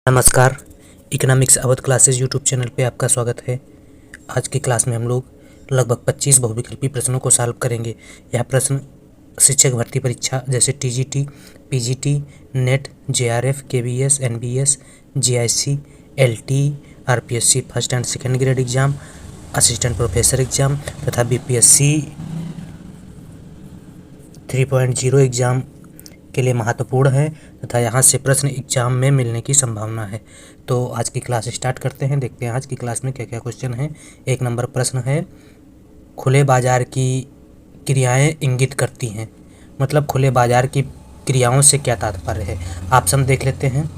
नमस्कार। Economics Awadh classes YouTube channel पे आपका स्वागत है। आज की क्लास में हम लोग लगभग 25 बहुविकल्पी प्रश्नों को सॉल्व करेंगे। यह प्रश्न शिक्षक भर्ती परीक्षा जैसे TGT, PGT, net, JRF, KVS, NBS, GIC, LT, RPSC first and second grade exam, assistant professor exam तथा बीपीएससी 3.0 एग्जाम के लिए महत्वपूर्ण है तथा यहाँ से प्रश्न एग्जाम में मिलने की संभावना है। तो आज की क्लास स्टार्ट करते हैं। देखते हैं आज की क्लास में क्या क्या क्वेश्चन हैं। 1 नंबर प्रश्न है, खुले बाजार की क्रियाएं इंगित करती हैं। मतलब खुले बाजार की क्रियाओं से क्या तात्पर्य है। ऑप्शन देख लेते हैं।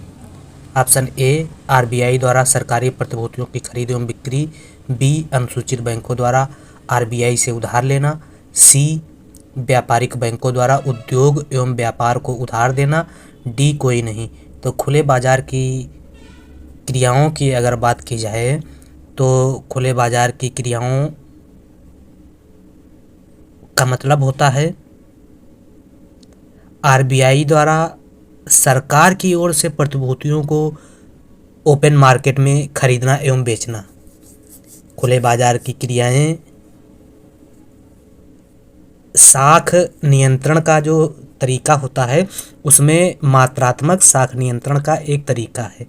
ऑप्शन ए, आरबीआई द्वारा सरकारी प्रतिभूतियों की खरीद एवं बिक्री। बी, अनुसूचित बैंकों द्वारा आरबीआई से उधार लेना। सी, व्यापारिक बैंकों द्वारा उद्योग एवं व्यापार को उधार देना। डी, कोई नहीं। तो खुले बाजार की क्रियाओं की अगर बात की जाए तो खुले बाजार की क्रियाओं का मतलब होता है आरबीआई द्वारा सरकार की ओर से प्रतिभूतियों को ओपन मार्केट में खरीदना एवं बेचना। खुले बाजार की क्रियाएं साख नियंत्रण का जो तरीका होता है उसमें मात्रात्मक साख नियंत्रण का एक तरीका है।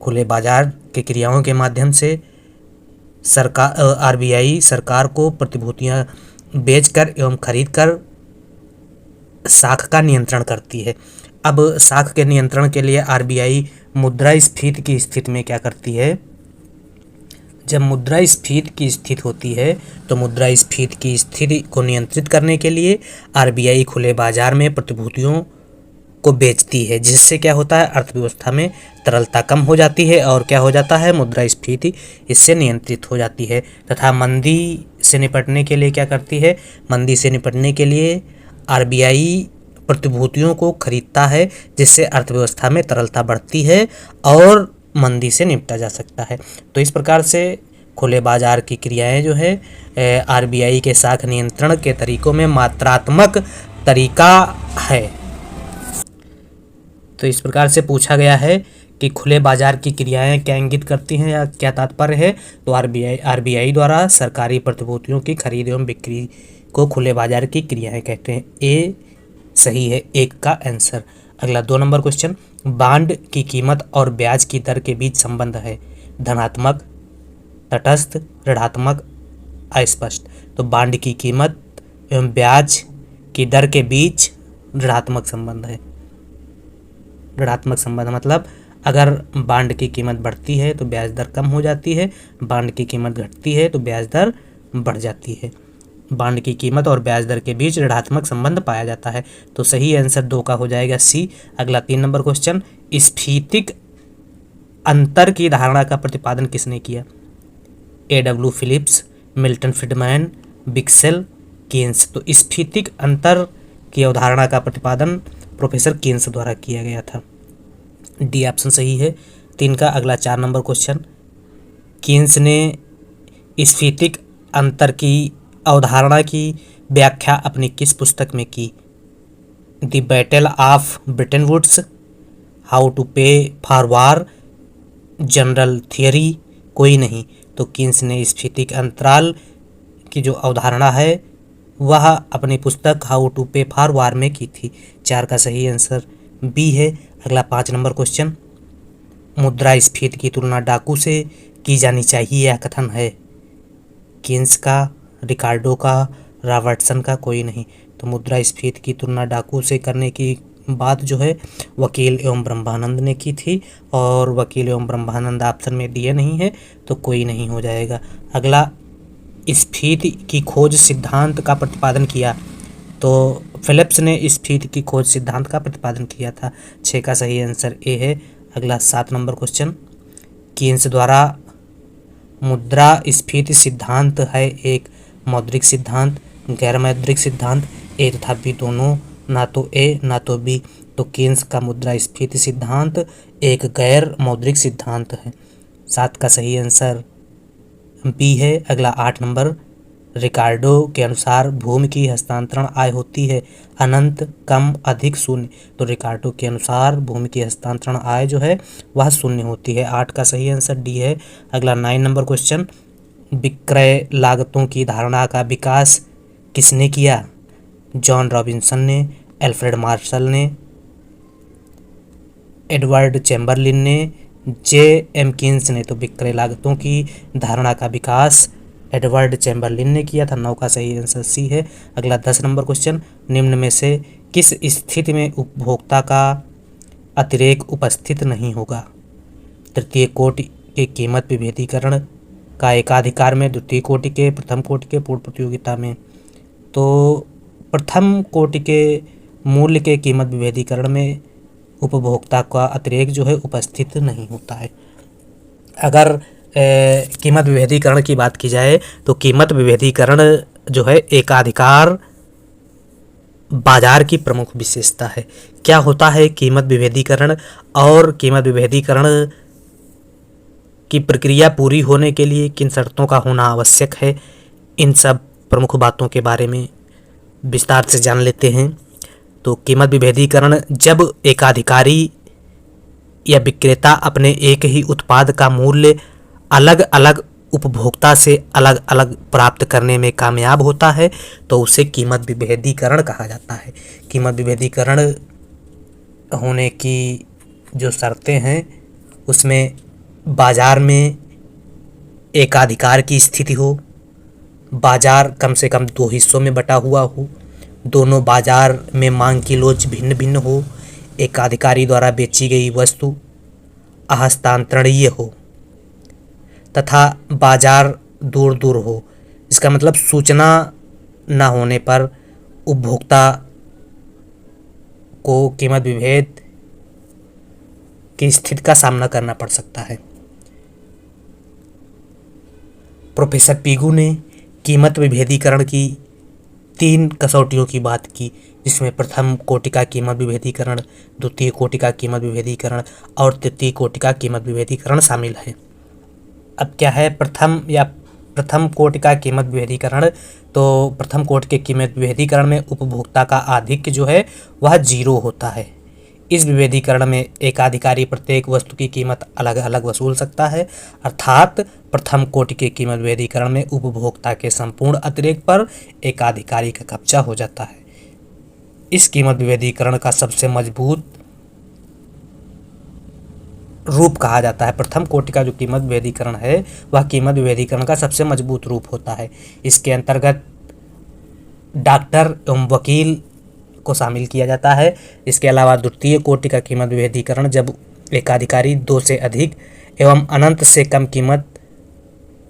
खुले बाजार की क्रियाओं के माध्यम से सरकार आरबीआई सरकार को प्रतिभूतियां बेचकर एवं खरीदकर साख का नियंत्रण करती है। अब साख के नियंत्रण के लिए आरबीआई मुद्रास्फीति की स्थिति में क्या करती है। जब मुद्रास्फीति की स्थिति होती है तो मुद्रास्फीति की स्थिति को नियंत्रित करने के लिए आरबीआई खुले बाजार में प्रतिभूतियों को बेचती है, जिससे क्या होता है अर्थव्यवस्था में तरलता कम हो जाती है और क्या हो जाता है मुद्रास्फीति इससे नियंत्रित हो जाती है। तथा मंदी से निपटने के लिए क्या करती है, मंदी से निपटने के लिए आरबीआई प्रतिभूतियों को खरीदता है, जिससे अर्थव्यवस्था में तरलता बढ़ती है और मंदी से निपटा जा सकता है। तो इस प्रकार से खुले बाजार की क्रियाएं जो है आरबीआई के साख नियंत्रण के तरीकों में मात्रात्मक तरीका है। तो इस प्रकार से पूछा गया है कि खुले बाजार की क्रियाएं क्या इंगित करती हैं या क्या तात्पर्य है। तो आरबीआई द्वारा सरकारी प्रतिभूतियों की खरीद एवं बिक्री को खुले बाजार की क्रियाएं कहते हैं। ए सही है, 1 का आंसर। अगला 2 नंबर क्वेश्चन, बांड की कीमत और ब्याज की दर के बीच संबंध है। धनात्मक, तटस्थ, ऋणात्मक, अस्पष्ट। तो बांड की कीमत एवं ब्याज की दर के बीच ऋणात्मक संबंध है। ऋणात्मक संबंध मतलब अगर बांड की कीमत बढ़ती है तो ब्याज दर कम हो जाती है, बांड की कीमत घटती है तो ब्याज दर बढ़ जाती है। बांड की कीमत और ब्याज दर के बीच ऋणात्मक संबंध पाया जाता है। तो सही आंसर 2 का हो जाएगा सी। अगला 3 नंबर क्वेश्चन, स्फीतिक अंतर की धारणा का प्रतिपादन किसने किया। A.W. फिलिप्स, मिल्टन फ्रीडमैन, बिक्सेल, कीन्स। तो स्फीतिक अंतर की अवधारणा का प्रतिपादन प्रोफेसर कीन्स द्वारा किया गया था। डी ऑप्शन सही है 3 का। अगला 4 नंबर क्वेश्चन, कीन्स ने स्फीतिक अंतर की अवधारणा की व्याख्या अपनी किस पुस्तक में की। The battle of Bretton Woods, how to pay for war, general theory, कोई नहीं। तो कीन्स ने स्फीतिक अंतराल की जो अवधारणा है वह अपनी पुस्तक हाउ टू पे फॉर वार में की थी। 4 का सही आंसर बी है। अगला 5 नंबर क्वेश्चन, मुद्रास्फीति की तुलना डाकू से की जानी चाहिए यह कथन है। कीन्स का, रिकार्डो का, रॉबर्टसन का, कोई नहीं। तो मुद्रास्फीति की तुलना डाकू से करने की बात जो है वकील एवं ब्रह्मानंद ने की थी और वकील एवं ब्रह्मानंद ऑप्शन में दिए नहीं है तो कोई नहीं हो जाएगा। अगला, स्फीति की खोज सिद्धांत का प्रतिपादन किया। तो फिलिप्स ने स्फीति की खोज सिद्धांत का प्रतिपादन किया था। 6 का सही आंसर ए है। अगला 7 नंबर क्वेश्चन, कीन्स द्वारा मुद्रास्फीति सिद्धांत है एक मौद्रिक सिद्धांत, गैर मौद्रिक सिद्धांत। ए तथा बी दोनों, ना तो ए ना तो बी। तो कीन्स का मुद्रास्फीति सिद्धांत एक गैर मौद्रिक सिद्धांत है। 7 का सही आंसर बी है। अगला 8 नंबर, रिकार्डो के अनुसार भूमि की हस्तांतरण आय होती है अनंत, कम, अधिक, शून्य। तो रिकार्डो के अनुसार भूमि की हस्तांतरण आय जो है वह शून्य होती है। 8 का सही आंसर डी है। अगला 9 नंबर क्वेश्चन, विक्रय लागतों की धारणा का विकास किसने किया? जॉन रॉबिन्सन ने, एल्फ्रेड मार्शल ने, एडवर्ड चैम्बरलिन ने, जे एम कीन्स ने। तो विक्रय लागतों की धारणा का विकास एडवर्ड चैम्बरलिन ने किया था। 9 का सही आंसर सी है। अगला 10 नंबर क्वेश्चन, निम्न में से किस स्थिति में उपभोक्ता का अतिरेक उपस्थित नहीं होगा? तृतीय कोटि के कीमत विभेदीकरण का एकाधिकार में, द्वितीय कोटि के, प्रथम कोटि के, पूर्ण प्रतियोगिता में। तो प्रथम कोटि के मूल्य के कीमत विभेदीकरण में उपभोक्ता का अतिरेक जो है उपस्थित नहीं होता है। अगर कीमत विभेदीकरण की बात की जाए तो कीमत विभेदीकरण जो है एकाधिकार बाजार की प्रमुख विशेषता है। क्या होता है कीमत विभेदीकरण और कीमत विभेदीकरण की प्रक्रिया पूरी होने के लिए किन शर्तों का होना आवश्यक है, इन सब प्रमुख बातों के बारे में विस्तार से जान लेते हैं। तो कीमत विभेदीकरण जब एकाधिकारी या विक्रेता अपने एक ही उत्पाद का मूल्य अलग अलग उपभोक्ता से अलग अलग प्राप्त करने में कामयाब होता है तो उसे कीमत विभेदीकरण कहा जाता है। कीमत विभेदीकरण होने की जो शर्तें हैं उसमें बाजार में एकाधिकार की स्थिति हो, बाजार कम से कम 2 हिस्सों में बटा हुआ हो, दोनों बाजार में मांग की लोच भिन्न भिन्न हो, एकाधिकारी द्वारा बेची गई वस्तु अहस्तांतरणीय हो तथा बाजार दूर दूर हो। इसका मतलब सूचना न होने पर उपभोक्ता को कीमत विभेद की स्थिति का सामना करना पड़ सकता है। प्रोफेसर पीगू ने कीमत विभेदीकरण की 3 कसौटियों की बात की, जिसमें प्रथम कोटि का कीमत विभेदीकरण, द्वितीय कोटि का कीमत विभेदीकरण और तृतीय कोटि का कीमत विभेदीकरण शामिल है। अब क्या है प्रथम कोटि का कीमत विभेदीकरण? तो प्रथम कोटि के कीमत विभेदीकरण में उपभोक्ता का आधिक्य जो है वह 0 होता है। इस विभेदीकरण में एकाधिकारी प्रत्येक वस्तु की कीमत अलग अलग वसूल सकता है, अर्थात प्रथम कोटि के कीमत विभेदीकरण में उपभोक्ता के संपूर्ण अतिरेक पर एकाधिकारी का कब्जा हो जाता है। इस कीमत विभेदीकरण का सबसे मजबूत रूप कहा जाता है। प्रथम कोटि का जो कीमत विभेदीकरण है वह कीमत विभेदीकरण का सबसे मजबूत रूप होता है। इसके अंतर्गत डॉक्टर एवं वकील को शामिल किया जाता है। इसके अलावा द्वितीय कोटि का कीमत विभेदीकरण जब एकाधिकारी 2 से अधिक एवं अनंत से कम कीमत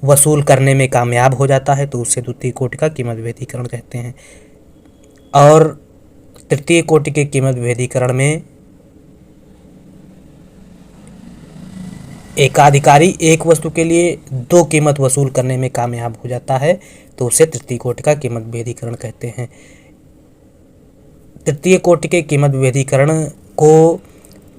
वसूल करने में कामयाब हो जाता है तो उसे द्वितीय कोटि का कीमत विभेदीकरण कहते हैं। और तृतीय कोटि के कीमत विभेदीकरण में एकाधिकारी एक वस्तु के लिए 2 कीमत वसूल करने में कामयाब हो जाता है तो उसे तृतीय कोटि का कीमत विभेदीकरण कहते हैं। तृतीय कोटि के कीमत विभेदीकरण को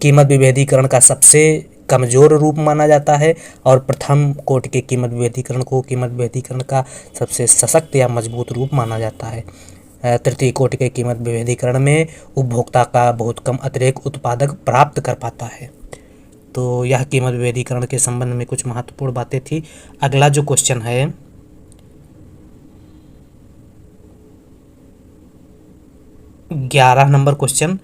कीमत विभेदीकरण का सबसे कमज़ोर रूप माना जाता है और प्रथम कोटि के कीमत विभेदीकरण को कीमत विभेदीकरण का सबसे सशक्त या मजबूत रूप माना जाता है। तृतीय कोटि के कीमत विभेदीकरण में उपभोक्ता का बहुत कम अतिरेक उत्पादक प्राप्त कर पाता है। तो यह कीमत विभेदीकरण के संबंध में कुछ महत्वपूर्ण बातें थी। अगला जो क्वेश्चन है 11 नंबर क्वेश्चन,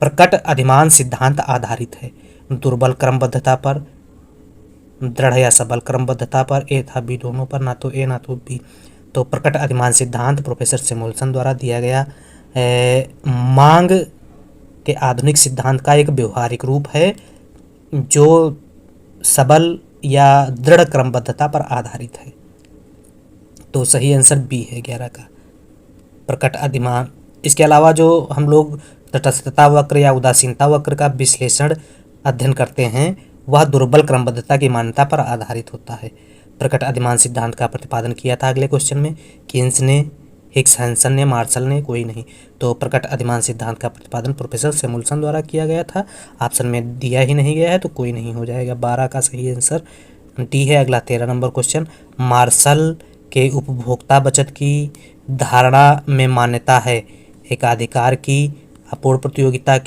प्रकट अधिमान सिद्धांत आधारित है दुर्बल क्रमबद्धता पर, दृढ़ या सबल क्रमबद्धता पर, ए था बी दोनों पर, ना तो ए ना तो बी। तो प्रकट अधिमान सिद्धांत प्रोफेसर सैमुअल्सन द्वारा दिया गया मांग के आधुनिक सिद्धांत का एक व्यवहारिक रूप है जो सबल या दृढ़ क्रमबद्धता पर आधारित है। तो सही आंसर बी है 11 का, प्रकट अधिमान। इसके अलावा जो हम लोग तटस्थता वक्र या उदासीनता वक्र का विश्लेषण अध्ययन करते हैं वह दुर्बल क्रमबद्धता की मान्यता पर आधारित होता है। प्रकट अधिमान सिद्धांत का प्रतिपादन किया था अगले क्वेश्चन में कीन्स ने, हिग्स हैंसन ने, मार्शल ने, कोई नहीं। तो प्रकट अधिमान सिद्धांत का प्रतिपादन प्रोफेसर सैमुअल्सन द्वारा किया गया था। ऑप्शन में दिया ही नहीं गया है तो कोई नहीं हो जाएगा। 12 का सही आंसर डी है। अगला 13 नंबर क्वेश्चन, मार्शल के उपभोक्ता बचत की धारणा में मान्यता है? एकाधिकार की, अपूर्ण प्रतियोगिता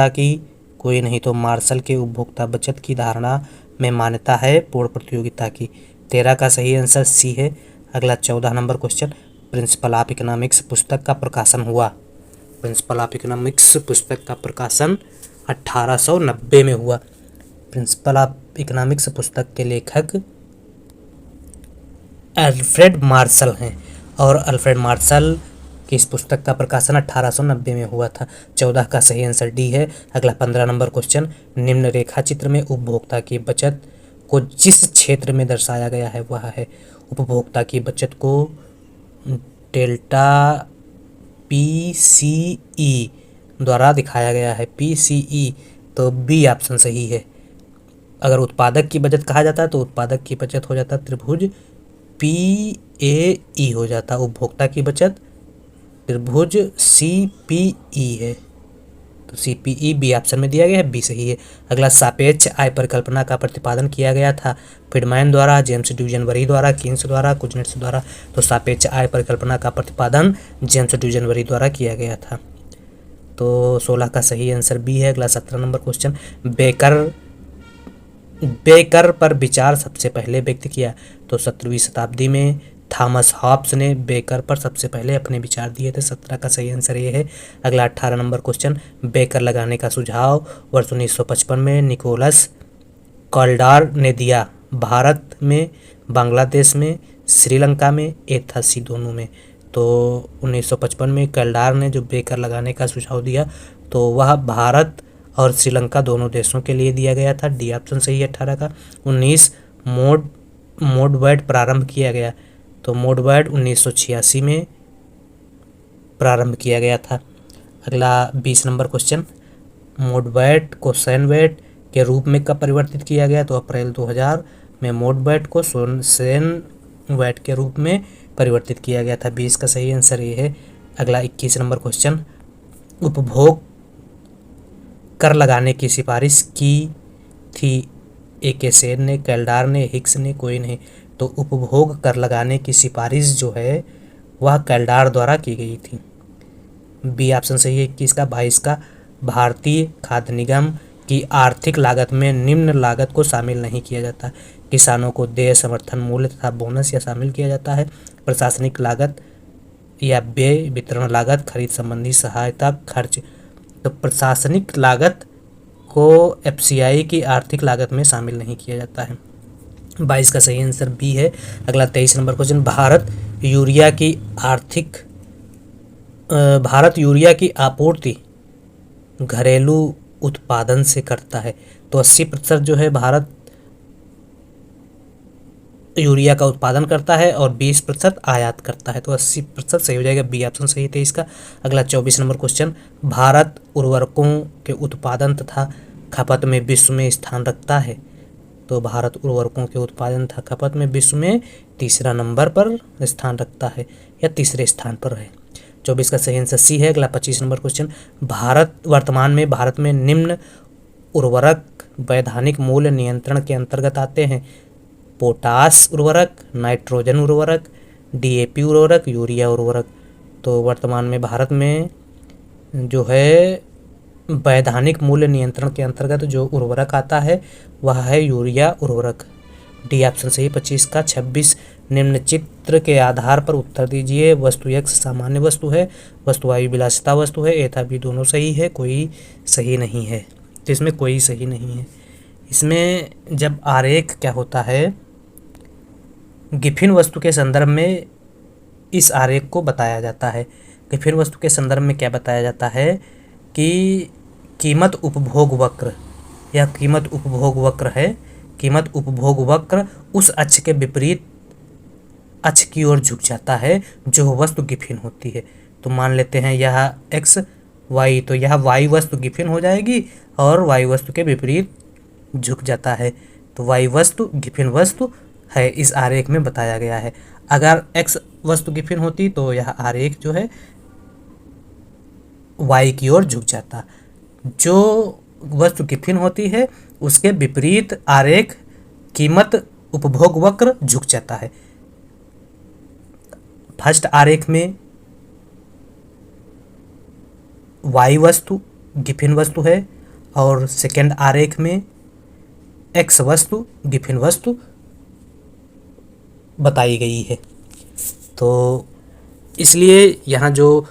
की, कोई नहीं। तो मार्शल के उपभोक्ता बचत की धारणा में मान्यता है पूर्ण प्रतियोगिता की। 13 का सही आंसर सी है। अगला 14 number question, principle of economics पुस्तक का प्रकाशन हुआ। प्रिंसिपल ऑफ इकोनॉमिक्स पुस्तक का प्रकाशन 1890 में हुआ। प्रिंसिपल ऑफ इकोनॉमिक्स पुस्तक के लेखक अल्फ्रेड मार्शल हैं और अल्फ्रेड मार्शल की इस पुस्तक का प्रकाशन 1890 में हुआ था। 14 का सही आंसर डी है। अगला 15 नंबर क्वेश्चन, निम्न रेखा चित्र में उपभोक्ता की बचत को जिस क्षेत्र में दर्शाया गया है वह है। उपभोक्ता की बचत को डेल्टा PCE द्वारा दिखाया गया है। PCE, तो बी ऑप्शन सही है। अगर उत्पादक की बचत कहा जाता है तो उत्पादक की बचत हो जाता त्रिभुज PAE हो जाता। उपभोक्ता की बचत त्रिभुज CPE है, तो CPE बी ऑप्शन में दिया गया है, बी सही है। अगला, सापेक्ष आय परिकल्पना का प्रतिपादन किया गया था फ्रीडमैन द्वारा, जेम्स ड्यूजनबरी द्वारा, कीन्स द्वारा, कुजनेट्स द्वारा। तो सापेक्ष आय परिकल्पना का प्रतिपादन जेम्स ड्यूजनबरी द्वारा किया गया था। तो 16 का सही आंसर बी है। अगला 17 नंबर क्वेश्चन, बेकर पर विचार सबसे पहले व्यक्त किया। तो 17वीं शताब्दी में थॉमस हॉब्स ने बेकर पर सबसे पहले अपने विचार दिए थे। 17 का सही आंसर ये है। अगला 18 नंबर क्वेश्चन, बेकर लगाने का सुझाव वर्ष 1955 में निकोलस कॉल्डार ने दिया। भारत में, बांग्लादेश में, श्रीलंका में, एक था सी दोनों में। तो 1955 में कॉल्डार ने जो बेकर लगाने का सुझाव दिया तो वह भारत और श्रीलंका दोनों देशों के लिए दिया गया था। डी ऑप्शन सही है 18 का। 19 मोडवैट प्रारंभ किया गया। तो मोडवैट 1986 में प्रारंभ किया गया था। अगला 20 नंबर क्वेश्चन, मोडवैट को सैनवैट के रूप में कब परिवर्तित किया गया। तो अप्रैल 2000 में मोडवैट को सैनवैट के रूप में परिवर्तित किया गया था। 20 का सही आंसर ये है। अगला 21 नंबर क्वेश्चन, उपभोग कर लगाने की सिफारिश की थी AK सेन ने, कॉल्डार ने, हिक्स ने, कोई नहीं। तो उपभोग कर लगाने की सिफारिश जो है वह कॉल्डार द्वारा की गई थी। बी ऑप्शन सही है 21 का। 22 का, भारतीय खाद्य निगम की आर्थिक लागत में निम्न लागत को शामिल नहीं किया जाता। किसानों को देय समर्थन मूल्य तथा बोनस या शामिल किया जाता है। प्रशासनिक लागत या व्यय, वितरण लागत, खरीद संबंधी सहायता, खर्च। तो प्रशासनिक लागत को FCI की आर्थिक लागत में शामिल नहीं किया जाता है। 22 का सही आंसर बी है। अगला 23 नंबर क्वेश्चन, भारत यूरिया की आपूर्ति घरेलू उत्पादन से करता है। तो 80% जो है भारत यूरिया का उत्पादन करता है और 20% आयात करता है। तो 80% सही हो जाएगा, बी ऑप्शन सही है 23 का। अगला 24 नंबर क्वेश्चन, भारत उर्वरकों के उत्पादन तथा खपत में विश्व में स्थान रखता है। तो भारत उर्वरकों के उत्पादन तथा खपत में विश्व में तीसरा नंबर पर स्थान रखता है या तीसरे स्थान पर है। 24 का सही आंसर सी है। अगला 25 नंबर क्वेश्चन, वर्तमान में भारत में निम्न उर्वरक वैधानिक मूल्य नियंत्रण के अंतर्गत आते हैं। पोटास उर्वरक, नाइट्रोजन उर्वरक, DAP उर्वरक, यूरिया उर्वरक। तो वर्तमान में भारत में जो है वैधानिक मूल्य नियंत्रण के अंतर्गत जो उर्वरक आता है वह है यूरिया उर्वरक। डी ऑप्शन सही 25 का। 26, निम्न चित्र के आधार पर उत्तर दीजिए। वस्तु X सामान्य वस्तु है, वस्तु Y विलासिता वस्तु है। A था B दोनों सही है, कोई सही नहीं है। तो इसमें कोई सही नहीं है। इसमें जब आरेख क्या होता है, गिफिन वस्तु के संदर्भ में इस आरेख को बताया जाता है। गिफिन वस्तु के संदर्भ में क्या बताया जाता है कि कीमत उपभोग वक्र या कीमत उपभोग वक्र है। कीमत उपभोग वक्र उस अक्ष के विपरीत अक्ष की ओर झुक जाता है जो वस्तु गिफिन होती है। तो मान लेते हैं यह X Y, तो यह Y वस्तु गिफिन हो जाएगी और Y वस्तु के विपरीत झुक जाता है। तो Y वस्तु गिफिन वस्तु है, इस आरेख में बताया गया है। अगर X वस्तु गिफिन होती तो यह आरेख जो है Y की ओर झुक जाता। जो वस्तु गिफिन होती है उसके विपरीत आरेख कीमत उपभोग वक्र झुक जाता है। फर्स्ट आरेख में वाई वस्तु गिफिन वस्तु है और सेकेंड आरेख में एक्स वस्तु गिफिन वस्तु बताई गई है। तो इसलिए यहाँ जो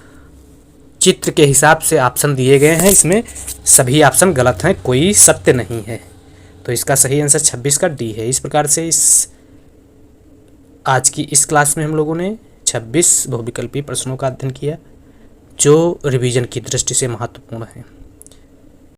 चित्र के हिसाब से ऑप्शन दिए गए हैं, इसमें सभी ऑप्शन गलत हैं, कोई सत्य नहीं है। तो इसका सही आंसर 26 का डी है। इस प्रकार से आज की इस क्लास में हम लोगों ने 26 बहुविकल्पीय प्रश्नों का अध्ययन किया जो रिवीजन की दृष्टि से महत्वपूर्ण है।